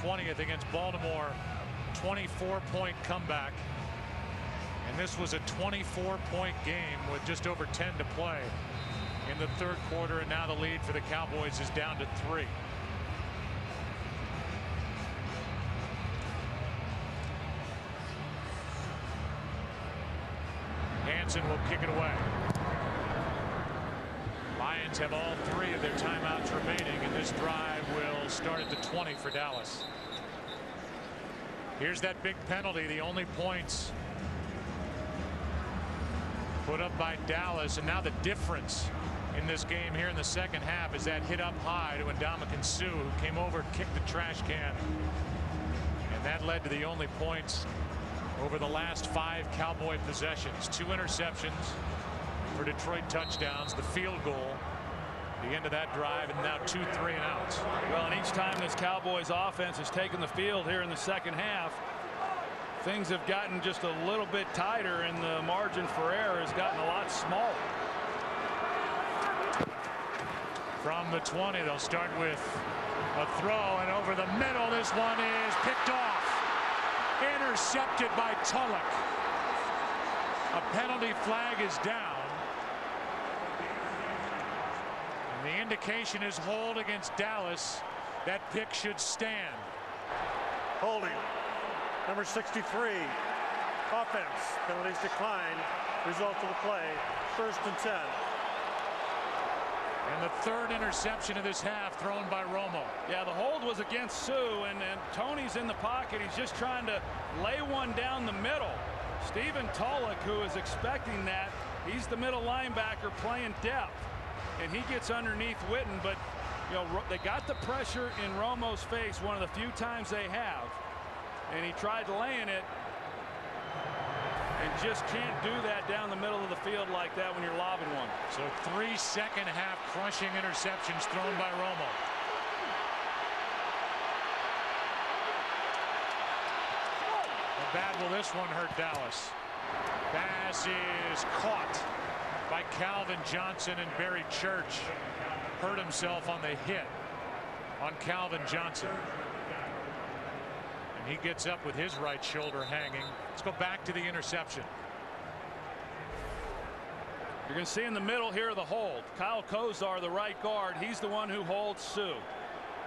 20th against Baltimore. 24-point comeback. And this was a 24-point game with just over 10 to play in the third quarter, and now the lead for the Cowboys is down to 3. Hanson will kick it away. Lions have all 3 of their timeouts remaining, and this drive will start at the 20 for Dallas. Here's that big penalty, the only points put up by Dallas, and now the difference in this game here in the second half is that hit up high to Ndamukong Suh, who came over, kicked the trash can, and that led to the only points over the last 5 Cowboy possessions. 2 interceptions for Detroit touchdowns, the field goal, the end of that drive, and now 2 3-and-outs. Well, and each time this Cowboys offense has taken the field here in the second half, things have gotten just a little bit tighter, and the margin for error has gotten a lot smaller. From the 20, they'll start with a throw, and over the middle, this one is picked off. Intercepted by Tulloch. A penalty flag is down. And the indication is hold against Dallas. That pick should stand. Holding. Number 63. Offense. Penalties decline. Result of the play. 1st and 10. And the 3rd interception of this half thrown by Romo. Yeah, the hold was against Suh, and Tony's in the pocket. He's just trying to lay one down the middle. Stephen Tulloch, who is expecting that, he's the middle linebacker playing depth, and he gets underneath Witten. But you know, they got the pressure in Romo's face one of the few times they have, and he tried laying it, and just can't do that down the middle of the field like that when you're lobbing one. So 3 second-half crushing interceptions thrown by Romo. How bad will this one hurt Dallas? Pass is caught by Calvin Johnson, and Barry Church hurt himself on the hit on Calvin Johnson. And he gets up with his right shoulder hanging. Let's go back to the interception. You're going to see in the middle here the hold. Kyle Kozar, the right guard, he's the one who holds Suh.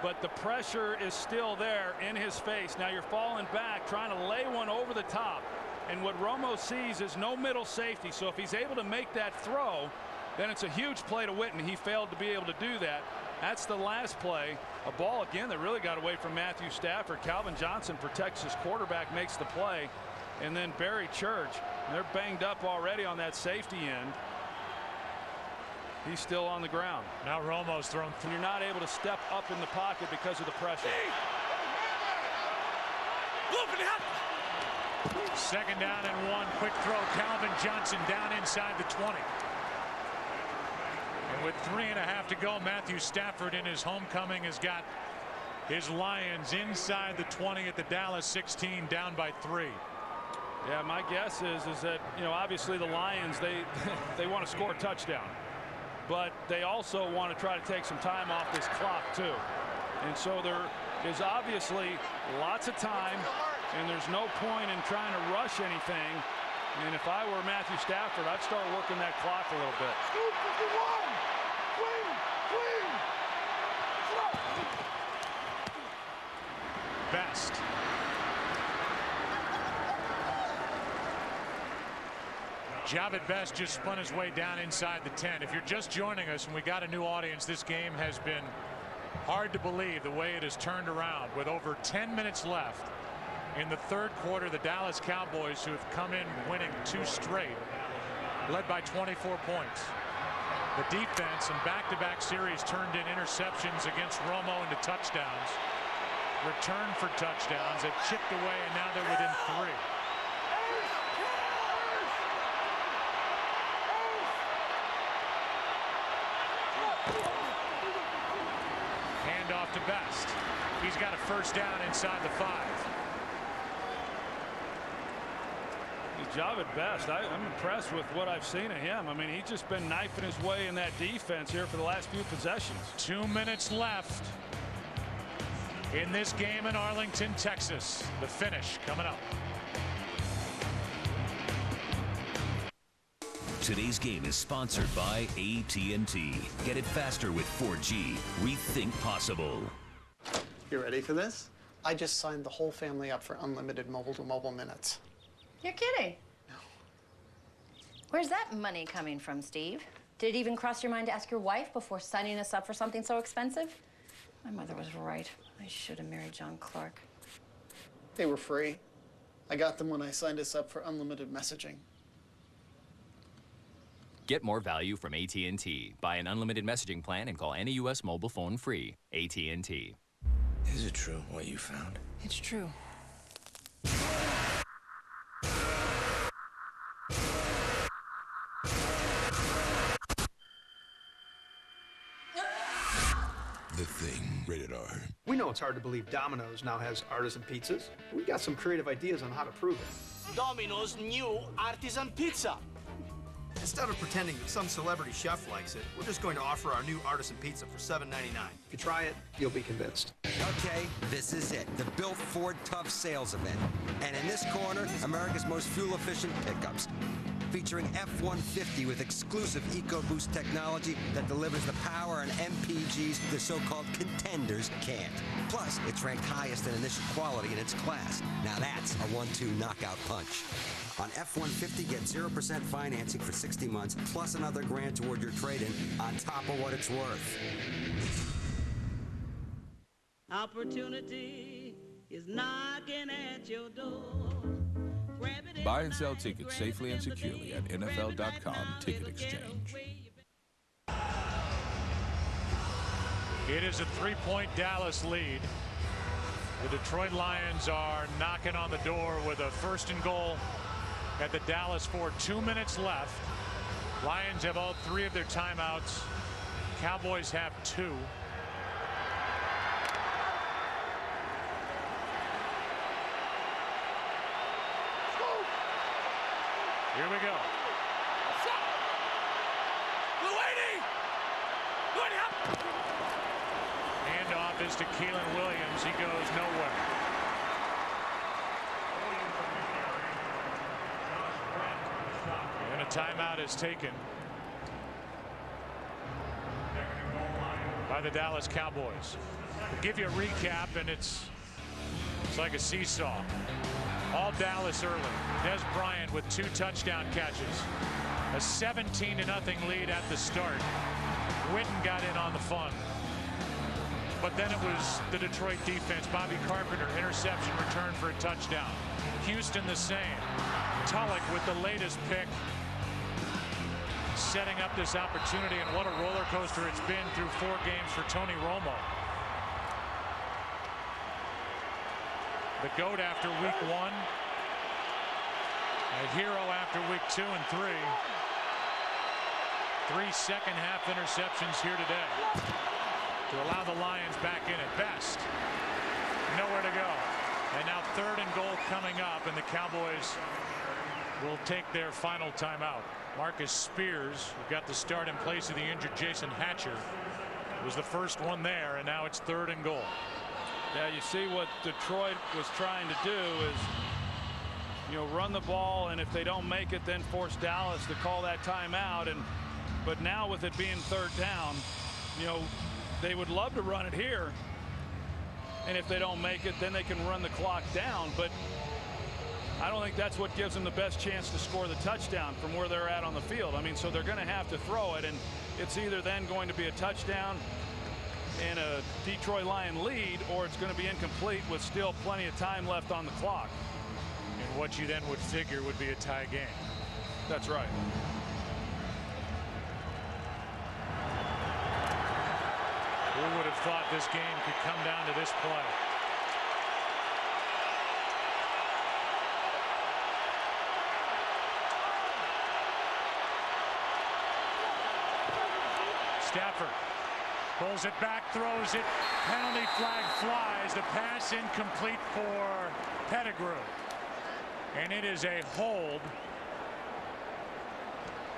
But the pressure is still there in his face. Now you're falling back, trying to lay one over the top. And what Romo sees is no middle safety. So if he's able to make that throw, then it's a huge play to Witten. He failed to be able to do that. That's the last play. A ball again that really got away from Matthew Stafford. Calvin Johnson protects his quarterback, makes the play, and then Barry Church, they're banged up already on that safety end. He's still on the ground. Now Romo's thrown. You're not able to step up in the pocket because of the pressure. 2nd down and 1. Quick throw. Calvin Johnson down inside the 20. And with 3.5 to go, Matthew Stafford in his homecoming has got his Lions inside the 20 at the Dallas 16, down by 3. Yeah, my guess is that, you know, obviously the Lions, they want to score a touchdown, but they also want to try to take some time off this clock too. And so there is obviously lots of time, and there's no point in trying to rush anything. And if I were Matthew Stafford, I'd start working that clock a little bit. Best. Javid Best just spun his way down inside the 10. If you're just joining us and we got a new audience, this game has been hard to believe the way it has turned around. With over 10 minutes left in the third quarter, the Dallas Cowboys, who have come in winning 2 straight, led by 24 points. The defense in back-to-back series turned in interceptions against Romo into touchdowns. Returned for touchdowns. They've chipped away, and now they're within 3. Handoff to Best. He's got a first down inside the 5. Javid Best, I'm impressed with what I've seen of him. I mean, he's just been knifing his way in that defense here for the last few possessions. 2 minutes left in this game in Arlington, Texas. The finish coming up. Today's game is sponsored by AT&T. Get it faster with 4G. Rethink possible. You ready for this? I just signed the whole family up for unlimited mobile-to-mobile minutes. You're kidding. No. Where's that money coming from, Steve? Did it even cross your mind to ask your wife before signing us up for something so expensive? My mother was right. I should have married John Clark. They were free. I got them when I signed us up for unlimited messaging. Get more value from AT&T. Buy an unlimited messaging plan and call any U.S. mobile phone free. AT&T. Is it true what you found? It's true. The Thing, rated R. We know it's hard to believe Domino's now has artisan pizzas. We got some creative ideas on how to prove it. Domino's new artisan pizza. Instead of pretending that some celebrity chef likes it, we're just going to offer our new artisan pizza for $7.99. If you try it, you'll be convinced. Okay, this is it. The Built Ford Tough Sales Event. And in this corner, America's most fuel-efficient pickups. Featuring F-150 with exclusive EcoBoost technology that delivers the power and MPGs the so-called contenders can't. Plus, it's ranked highest in initial quality in its class. Now that's a 1-2 knockout punch. On F-150, get 0% financing for 60 months, plus another grand toward your trade-in on top of what it's worth. Opportunity is knocking at your door. Buy and sell tickets safely and securely at NFL.com Ticket Exchange. It is a 3-point Dallas lead. The Detroit Lions are knocking on the door with a 1st and goal at the Dallas 4. 2 minutes left. Lions have all 3 of their timeouts. Cowboys have 2. Here we go. Handoff is to Keelan Williams. He goes nowhere. And a timeout is taken by the Dallas Cowboys. We'll give you a recap, and it's like a seesaw. All Dallas early. Dez Bryant with 2 touchdown catches. A 17-0 lead at the start. Witten got in on the fun. But then it was the Detroit defense. Bobby Carpenter, interception, return for a touchdown. Houston the same. Tulloch with the latest pick, setting up this opportunity, and what a roller coaster it's been through 4 games for Tony Romo. The GOAT after week 1. A hero after week 2 and 3. 3 second-half interceptions here today to allow the Lions back in at best. Nowhere to go. And now 3rd and goal coming up, and the Cowboys will take their final timeout. Marcus Spears, who got the start in place of the injured Jason Hatcher, was the first one there, and now it's 3rd and goal. Yeah, you see what Detroit was trying to do is, run the ball, and if they don't make it, then force Dallas to call that timeout. But now with it being 3rd down, they would love to run it here. And if they don't make it, then they can run the clock down. But I don't think that's what gives them the best chance to score the touchdown from where they're at on the field. I mean, so they're going to have to throw it, and it's either then going to be a touchdown and a Detroit Lion lead, or it's going to be incomplete with still plenty of time left on the clock. And what you then would figure would be a tie game. That's right. Who would have thought this game could come down to this play? Stafford pulls it back, throws it, penalty flag flies. The pass incomplete for Pettigrew, and it is a hold,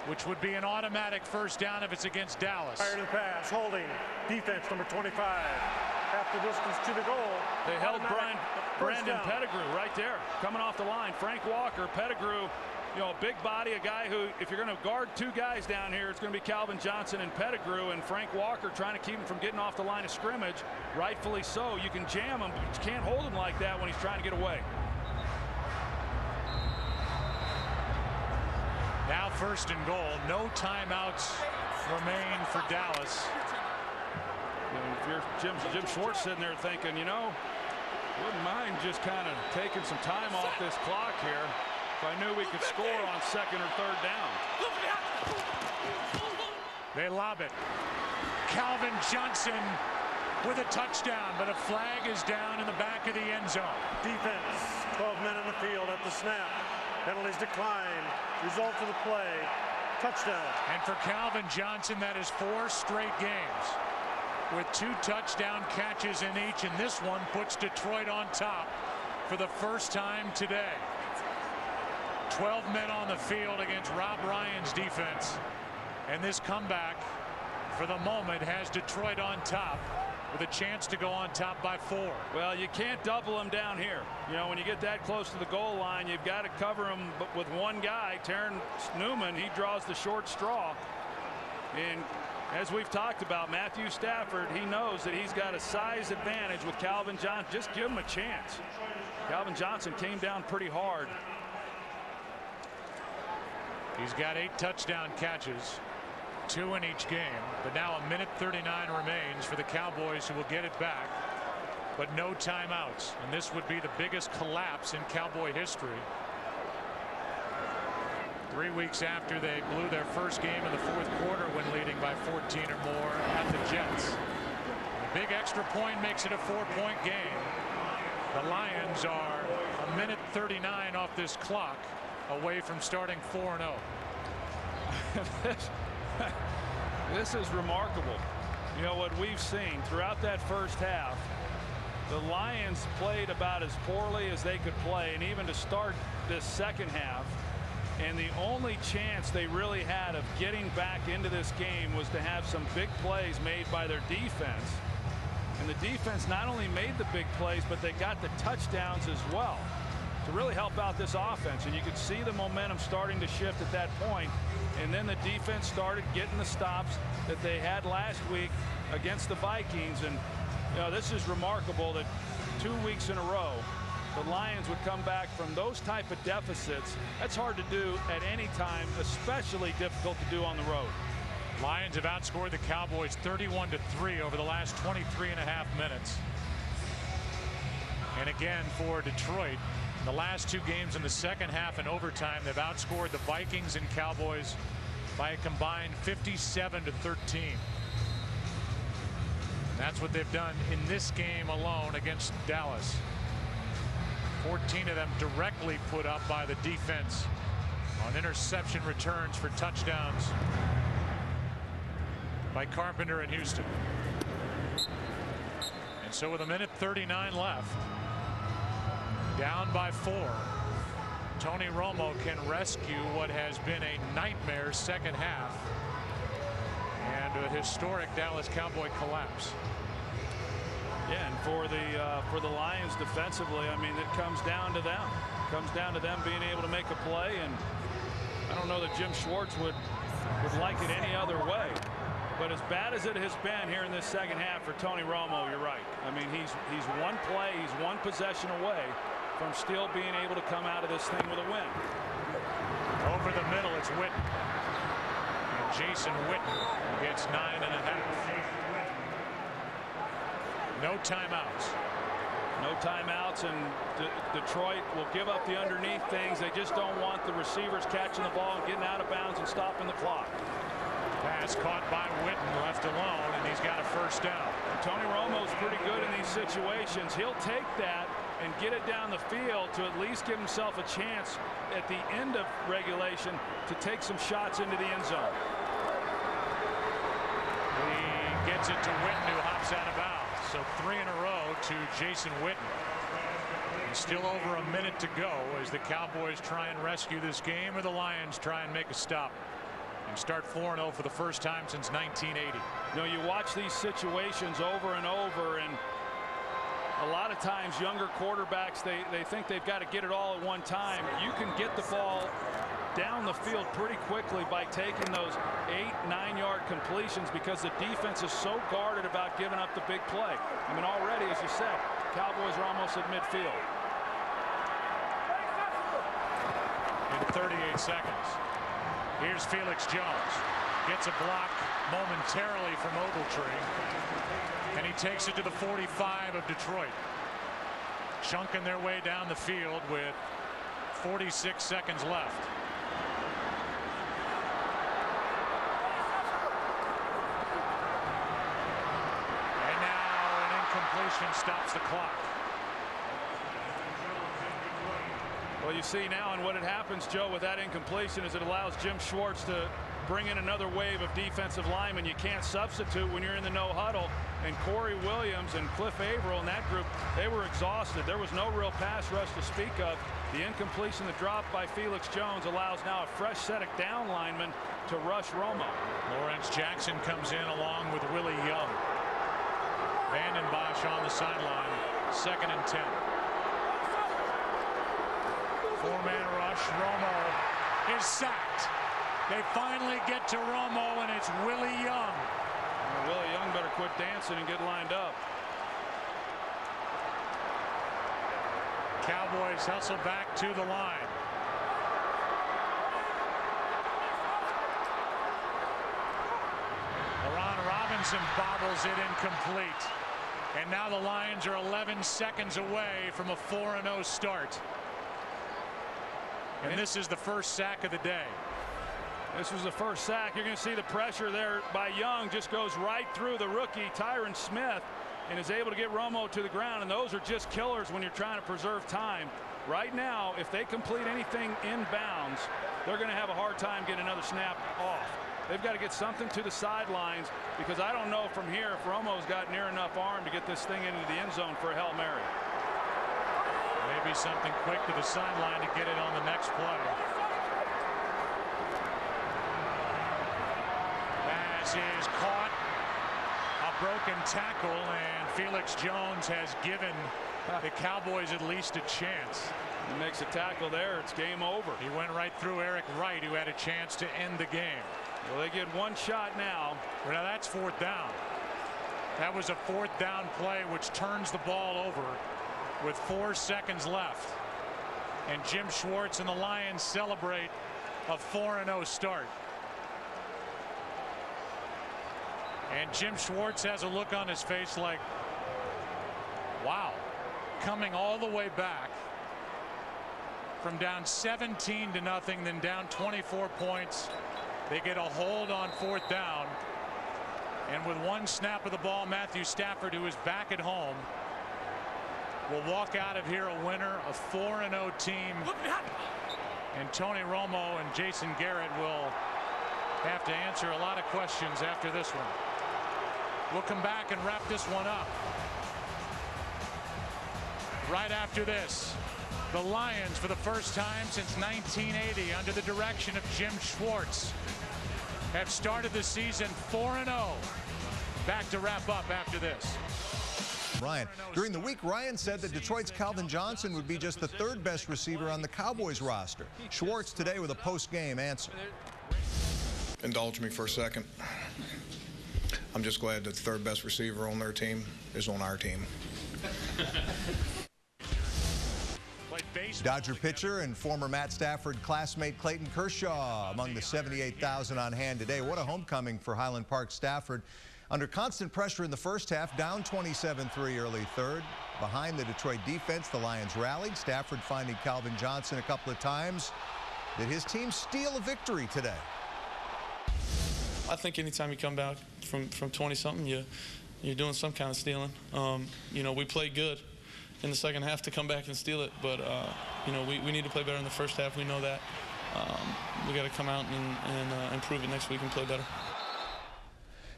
which would be an automatic 1st down if it's against Dallas. Prior to the pass, holding, defense number 25. half the distance to the goal. They held Brandon Pettigrew right there, coming off the line. Frank Walker, Pettigrew, you know, a big body, a guy who, if you're going to guard two guys down here, it's going to be Calvin Johnson and Pettigrew, and Frank Walker trying to keep him from getting off the line of scrimmage. Rightfully so. You can jam him, but you can't hold him like that when he's trying to get away. Now 1st and goal. No timeouts remain for Dallas. If you're Jim Schwartz sitting there thinking, you know, wouldn't mind just kind of taking some time off this clock here if I knew we could score on 2nd or 3rd down. They lob it. Calvin Johnson with a touchdown, but a flag is down in the back of the end zone. Defense, 12 men on the field at the snap. Penalties decline. Result of the play, touchdown. And for Calvin Johnson, that is 4 straight games with 2 touchdown catches in each, and this one puts Detroit on top for the first time today. 12 men on the field against Rob Ryan's defense, and this comeback for the moment has Detroit on top with a chance to go on top by 4. Well, you can't double them down here. You know, when you get that close to the goal line, you've got to cover them with one guy. Terrence Newman, he draws the short straw. And as we've talked about, Matthew Stafford, he knows that he's got a size advantage with Calvin Johnson. Just give him a chance. Calvin Johnson came down pretty hard. He's got 8 touchdown catches, 2 in each game, but now 1:39 remains for the Cowboys, who will get it back, but no timeouts, and this would be the biggest collapse in Cowboy history. 3 weeks after they blew their first game in the 4th quarter when leading by 14 or more at the Jets. The big extra point makes it a 4-point game. The Lions are 1:39 off this clock away from starting 4-0. This is remarkable. You know what we've seen throughout that first half. The Lions played about as poorly as they could play, and even to start this second half. And the only chance they really had of getting back into this game was to have some big plays made by their defense. And the defense not only made the big plays, but they got the touchdowns as well to really help out this offense. And you could see the momentum starting to shift at that point. And then the defense started getting the stops that they had last week against the Vikings. And you know, this is remarkable that 2 weeks in a row the Lions would come back from those type of deficits. That's hard to do at any time, especially difficult to do on the road. Lions have outscored the Cowboys 31-3 over the last 23.5 minutes. And again for Detroit, the last 2 games in the second half and overtime, they've outscored the Vikings and Cowboys by a combined 57-13. That's what they've done in this game alone against Dallas. 14 of them directly put up by the defense on interception returns for touchdowns by Carpenter in Houston. And so with 1:39 left, down by 4, Tony Romo can rescue what has been a nightmare second half and a historic Dallas Cowboy collapse. Yeah, and for the Lions defensively, I mean, it comes down to them. It comes down to them being able to make a play, and I don't know that Jim Schwartz would like it any other way. But as bad as it has been here in this second half for Tony Romo, you're right. I mean, he's one play, he's one possession away from still being able to come out of this thing with a win. Over the middle, it's Witten. And Jason Witten gets 9.5. No timeouts. No timeouts, and Detroit will give up the underneath things. They just don't want the receivers catching the ball and getting out of bounds and stopping the clock. Pass caught by Witten, left alone, and he's got a first down. Tony Romo's pretty good in these situations. He'll take that and get it down the field to at least give himself a chance at the end of regulation to take some shots into the end zone. He gets it to Witten, who hops out of bounds. So 3 in a row to Jason Witten. And still over a minute to go as the Cowboys try and rescue this game, or the Lions try and make a stop and start 4-0 for the first time since 1980. You know, you watch these situations over and over, and A lot of times younger quarterbacks, they think they've got to get it all at one time. You can get the ball down the field pretty quickly by taking those 8-9-yard completions because the defense is so guarded about giving up the big play. I mean, already, as you said, Cowboys are almost at midfield. In 38 seconds. Here's Felix Jones. Gets a block momentarily from Ogletree. And he takes it to the 45 of Detroit. Chunking their way down the field with 46 seconds left. And now an incompletion stops the clock. Well, you see now, and what it happens, Joe, with that incompletion is it allows Jim Schwartz to bring in another wave of defensive linemen. You can't substitute when you're in the no huddle. And Corey Williams and Cliff Averill in that group, they were exhausted. There was no real pass rush to speak of. The incompletion, the drop by Felix Jones, allows now a fresh set of down linemen to rush Romo. Lawrence Jackson comes in along with Willie Young. Vanden Bosch on the sideline. 2nd and 10. 4-man rush. Romo is sacked. They finally get to Romo, and it's Willie Young. Well, Willie Young better quit dancing and get lined up. Cowboys hustle back to the line. Ron Robinson bobbles it incomplete. And now the Lions are 11 seconds away from a 4-0 start. And this is the first sack of the day. This was the first sack. You're going to see the pressure there by Young just goes right through the rookie Tyron Smith and is able to get Romo to the ground. And those are just killers when you're trying to preserve time. Right now, if they complete anything inbounds, they're going to have a hard time getting another snap off. They've got to get something to the sidelines because I don't know from here if Romo's got near enough arm to get this thing into the end zone for a Hail Mary. Maybe something quick to the sideline to get it on the next play. Pass is caught. A broken tackle, and Felix Jones has given the Cowboys at least a chance. He makes a tackle there. It's game over. He went right through Eric Wright, who had a chance to end the game. Well, they get one shot now. Well, now that's 4th down. That was a 4th down play which turns the ball over with 4 seconds left. And Jim Schwartz and the Lions celebrate a 4-0 start. And Jim Schwartz has a look on his face like, wow, coming all the way back from down 17-0, then down 24 points. They get a hold on 4th down. And with one snap of the ball, Matthew Stafford, who is back at home, will walk out of here a winner, a 4-0 team. And Tony Romo and Jason Garrett will have to answer a lot of questions after this one. We'll come back and wrap this one up. Right after this, the Lions, for the first time since 1980, under the direction of Jim Schwartz, have started the season 4-0. Back to wrap up after this. Ryan, during the week, Ryan said that Detroit's Calvin Johnson would be just the 3rd best receiver on the Cowboys roster. Schwartz today with a post-game answer. Indulge me for a second. I'm just glad that the 3rd best receiver on their team is on our team. Dodger pitcher and former Matt Stafford classmate Clayton Kershaw among the 78,000 on hand today. What a homecoming for Highland Park Stafford. Under constant pressure in the first half, down 27-3 early 3rd. Behind the Detroit defense, the Lions rallied. Stafford finding Calvin Johnson a couple of times. Did his team steal a victory today? I think anytime you come back from 20-something, you're doing some kind of stealing. You know, we played good in the second half to come back and steal it, but you know, we need to play better in the first half. We know that. We got to come out and improve it next week and play better.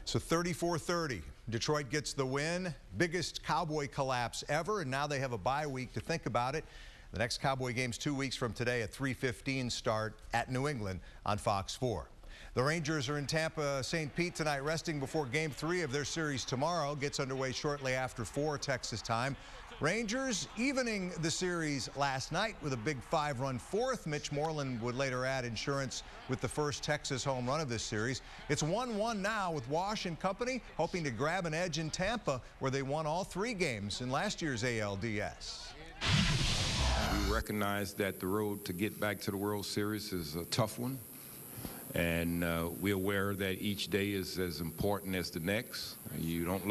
So 34-30, Detroit gets the win. Biggest Cowboy collapse ever, and now they have a bye week to think about it. The next Cowboy game's 2 weeks from today at 3:15 start at New England on Fox 4. The Rangers are in Tampa, St. Pete tonight, resting before Game 3 of their series tomorrow. Gets underway shortly after 4 Texas time. Rangers evening the series last night with a big 5-run fourth. Mitch Moreland would later add insurance with the first Texas home run of this series. It's 1-1 now with Wash and company hoping to grab an edge in Tampa, where they won all 3 games in last year's ALDS. We recognize that the road to get back to the World Series is a tough one, and we're aware that each day is as important as the next. You don't